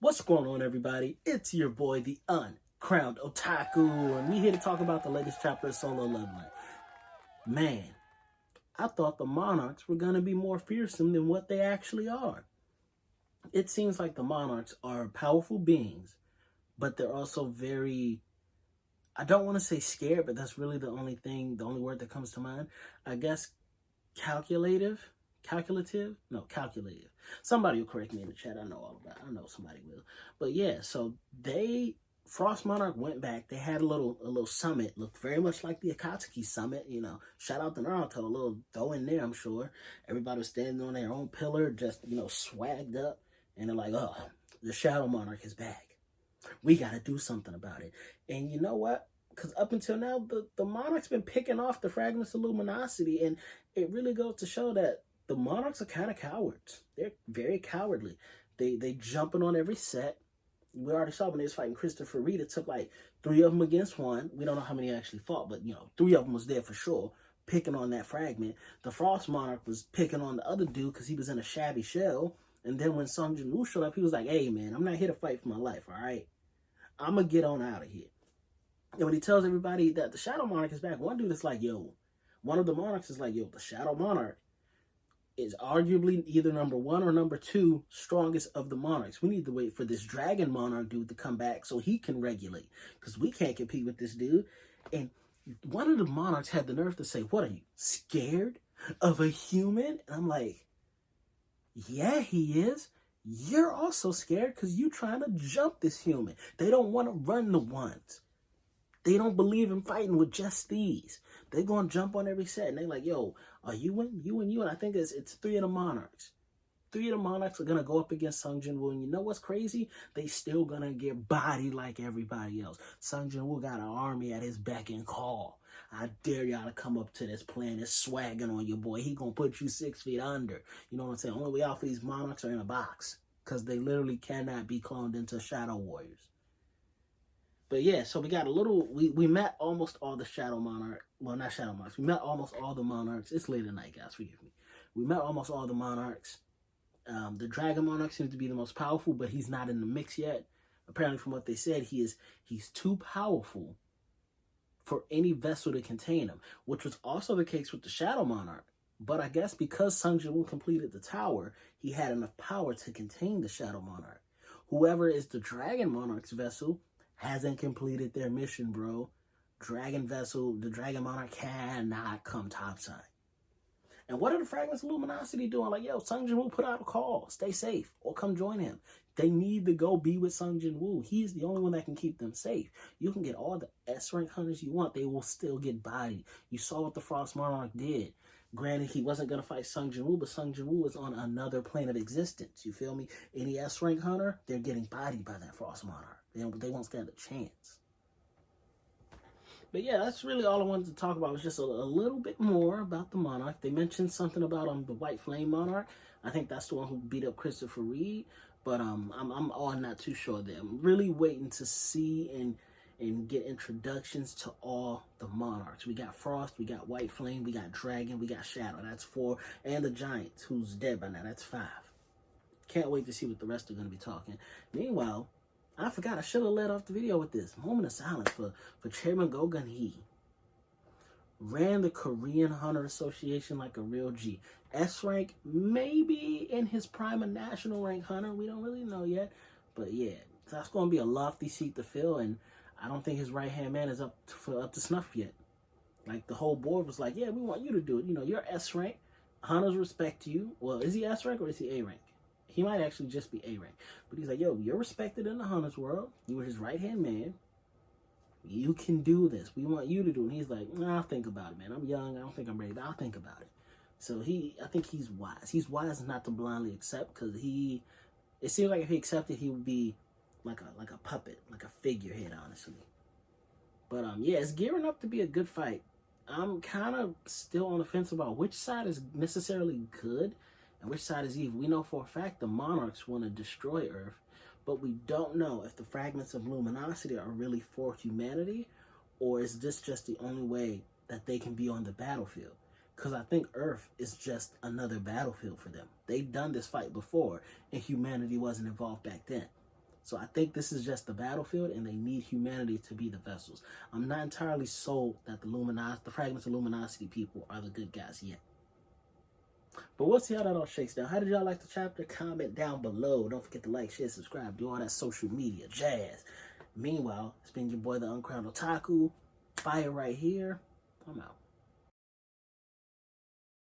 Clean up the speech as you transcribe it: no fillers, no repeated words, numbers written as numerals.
What's going on, everybody? It's your boy, the uncrowned Otaku, and we here to talk about the latest chapter of Solo Leveling. Man, I thought the Monarchs were going to be more fearsome than what they actually are. It seems like the Monarchs are powerful beings, but they're also very, I don't want to say scared, but that's really the only word that comes to mind. I guess calculative. Calculative. Somebody will correct me in the chat. I know all about it. I know somebody will. But yeah, so Frost Monarch went back. They had a little summit. Looked very much like the Akatsuki summit. Shout out to Naruto. A little throw in there, I'm sure. Everybody was standing on their own pillar, just, swagged up. And they're like, oh, the Shadow Monarch is back. We got to do something about it. And you know what? Because up until now, the Monarch's been picking off the fragments of luminosity. And it really goes to show that the Monarchs are kind of cowards. They're very cowardly. They jumping on every set. We already saw when they was fighting Christopher Reed, it took like 3 of them against 1. We don't know how many actually fought, but 3 of them was there for sure, picking on that fragment. The Frost Monarch was picking on the other dude because he was in a shabby shell. And then when Sung Jin-woo showed up, he was like, hey man, I'm not here to fight for my life, all right? I'm going to get on out of here. And when he tells everybody that the Shadow Monarch is back, one dude is like, yo, one of the Monarchs is like, yo, the Shadow Monarch is arguably either number 1 or number 2 strongest of the Monarchs. We need to wait for this Dragon Monarch dude to come back so he can regulate, because we can't compete with this dude. And one of the Monarchs had the nerve to say, what are you, scared of a human? And I'm like, yeah, he is. You're also scared because you're trying to jump this human. They don't want to run the ones. They don't believe in fighting with just these. They're going to jump on every set. And they're like, yo, are you in? You and you. And I think it's 3 of the Monarchs. 3 of the Monarchs are going to go up against Sung Jin-woo. And you know what's crazy? They still going to get bodied like everybody else. Sung Jin-woo got an army at his beck and call. I dare y'all to come up to this planet swagging on your boy. He going to put you 6 feet under. You know what I'm saying? Only way out for these Monarchs are in a box, because they literally cannot be cloned into Shadow Warriors. But yeah, so we got a little, we met almost all the Shadow Monarch. Well, not Shadow Monarchs. We met almost all the Monarchs. It's late at night, guys. Forgive me. We met almost all the Monarchs. The Dragon Monarch seems to be the most powerful, but he's not in the mix yet. Apparently, from what they said, he's too powerful for any vessel to contain him, which was also the case with the Shadow Monarch. But I guess because Sung Jin-woo completed the tower, he had enough power to contain the Shadow Monarch. Whoever is the Dragon Monarch's vessel hasn't completed their mission, bro. The Dragon Monarch cannot come topside. And what are the fragments of luminosity doing? Like, yo, Sung Jin-woo put out a call. Stay safe or come join him. They need to go be with Sung Jin-woo. He's the only one that can keep them safe. You can get all the S-rank hunters you want. They will still get bodied. You saw what the Frost Monarch did. Granted, he wasn't going to fight Sung Jin-woo, but Sung Jin-woo is on another plane of existence. You feel me? Any S-rank hunter, they're getting bodied by that Frost Monarch. They won't stand a chance. But yeah, that's really all I wanted to talk about, was just a little bit more about the Monarch. They mentioned something about the White Flame Monarch. I think that's the one who beat up Christopher Reed. But I'm not too sure there. I'm really waiting to see and get introductions to all the Monarchs. We got Frost, we got White Flame, we got Dragon, we got Shadow. That's 4. And the Giant, who's dead by now. That's 5. Can't wait to see what the rest are going to be talking. Meanwhile, I forgot, I should have led off the video with this. Moment of silence for Chairman Go Gun-hee. Ran the Korean Hunter Association like a real G. S-rank, maybe in his prime of national rank hunter. We don't really know yet. But yeah, that's going to be a lofty seat to fill. And I don't think his right-hand man is up to snuff yet. Like, the whole board was like, yeah, we want you to do it. You're S-rank. Hunters respect you. Well, is he S-rank or is he A-rank? He might actually just be A-rank. But he's like, yo, you're respected in the Hunter's world. You were his right-hand man. You can do this. We want you to do it. And he's like, nah, I'll think about it, man. I'm young. I don't think I'm ready, but I'll think about it. So I think he's wise. He's wise not to blindly accept, because it seems like if he accepted, he would be like a puppet, like a figurehead, honestly. But yeah, it's gearing up to be a good fight. I'm kind of still on the fence about which side is necessarily good and which side is evil. We know for a fact the Monarchs want to destroy Earth, but we don't know if the fragments of luminosity are really for humanity, or is this just the only way that they can be on the battlefield? Because I think Earth is just another battlefield for them. They've done this fight before, and humanity wasn't involved back then. So I think this is just the battlefield, and they need humanity to be the vessels. I'm not entirely sold that the Fragments of Luminosity people are the good guys yet. But we'll see how that all shakes down. How did y'all like the chapter? Comment down below. Don't forget to like, share, subscribe, do all that social media jazz. Meanwhile, it's been your boy, the Uncrowned Otaku. Fire right here. I'm out.